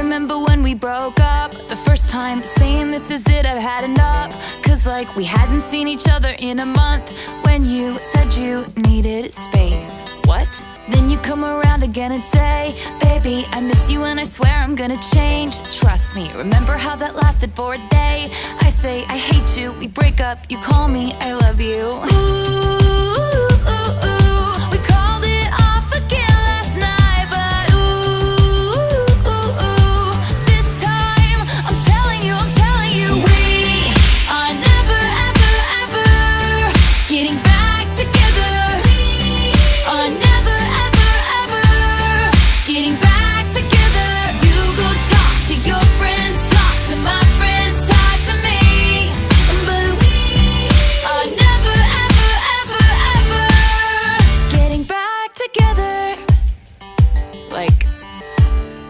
remember when we broke up, the first time, saying this is it, I've had enough. Cause like we hadn't seen each other in a month. When you said you needed space. What? Then you come around again and say, baby, I miss you and I swear I'm gonna change. Trust me, remember how that lasted for a day? I say I hate you, we break up, you call me I love you. Ooh.